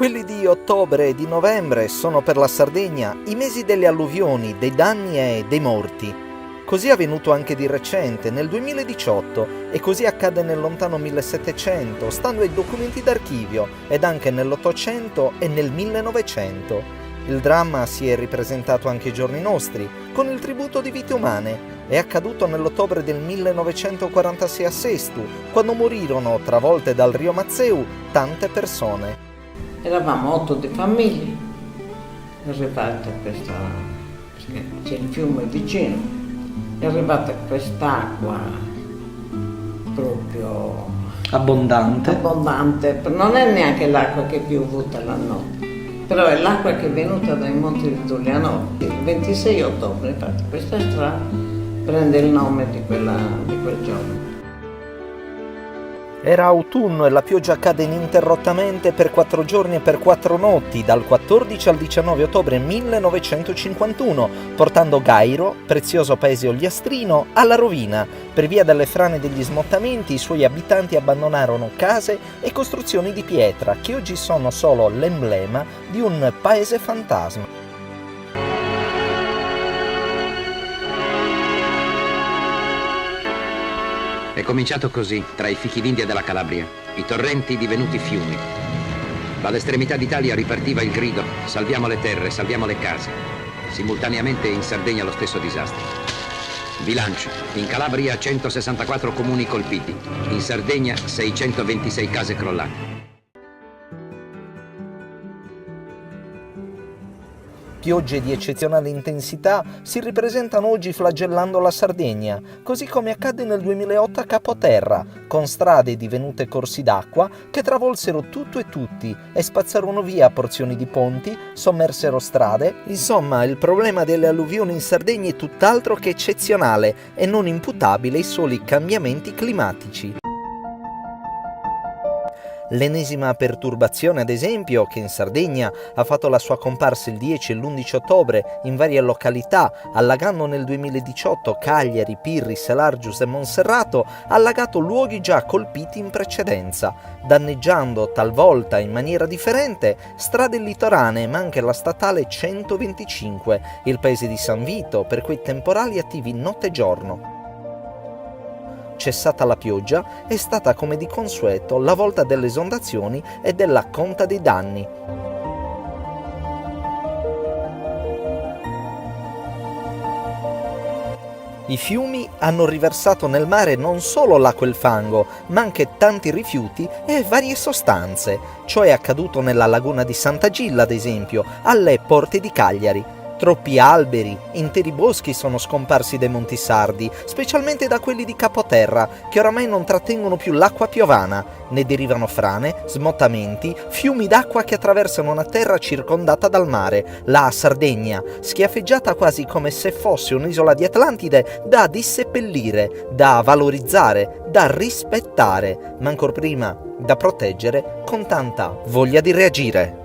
Quelli di ottobre e di novembre sono per la Sardegna i mesi delle alluvioni, dei danni e dei morti. Così è avvenuto anche di recente, nel 2018, e così accade nel lontano 1700, stando ai documenti d'archivio, ed anche nell'800 e nel 1900. Il dramma si è ripresentato anche ai giorni nostri, con il tributo di vite umane. È accaduto nell'ottobre del 1946 a Sestu, quando morirono, travolte dal rio Mazzeu, tante persone. Eravamo 8 di famiglie, è arrivata questa, perché c'è il fiume vicino, è arrivata quest'acqua proprio Abbondante. Non è neanche l'acqua che è piovuta la notte, però è l'acqua che è venuta dai monti di Giuliano. Il 26 ottobre, infatti, questa strada prende il nome di quel giorno. Era autunno e la pioggia cade ininterrottamente per 4 giorni e per 4 notti, dal 14 al 19 ottobre 1951, portando Gairo, prezioso paese ogliastrino, alla rovina. Per via delle frane e degli smottamenti, i suoi abitanti abbandonarono case e costruzioni di pietra, che oggi sono solo l'emblema di un paese fantasma. È cominciato così, tra i fichidindia della Calabria, i torrenti divenuti fiumi. Dall'estremità d'Italia ripartiva il grido: salviamo le terre, salviamo le case. Simultaneamente in Sardegna lo stesso disastro. Bilancio: in Calabria 164 comuni colpiti, in Sardegna 626 case crollate. Piogge di eccezionale intensità si ripresentano oggi flagellando la Sardegna, così come accadde nel 2008 a Capoterra, con strade divenute corsi d'acqua che travolsero tutto e tutti e spazzarono via porzioni di ponti, sommersero strade. Insomma, il problema delle alluvioni in Sardegna è tutt'altro che eccezionale e non imputabile ai soli cambiamenti climatici. L'ennesima perturbazione, ad esempio, che in Sardegna ha fatto la sua comparsa il 10 e l'11 ottobre in varie località, allagando nel 2018 Cagliari, Pirri, Selargius e Monserrato, ha allagato luoghi già colpiti in precedenza, danneggiando talvolta in maniera differente strade litoranee, ma anche la statale 125, il paese di San Vito, per quei temporali attivi notte e giorno. Cessata la pioggia, è stata come di consueto la volta delle esondazioni e della conta dei danni. I fiumi hanno riversato nel mare non solo l'acqua e il fango, ma anche tanti rifiuti e varie sostanze. Ciò è accaduto nella laguna di Sant'Agilla, ad esempio, alle porte di Cagliari. Troppi alberi, interi boschi sono scomparsi dai Monti Sardi, specialmente da quelli di Capoterra, che oramai non trattengono più l'acqua piovana. Ne derivano frane, smottamenti, fiumi d'acqua che attraversano una terra circondata dal mare, la Sardegna, schiaffeggiata quasi come se fosse un'isola di Atlantide da disseppellire, da valorizzare, da rispettare, ma ancor prima da proteggere con tanta voglia di reagire.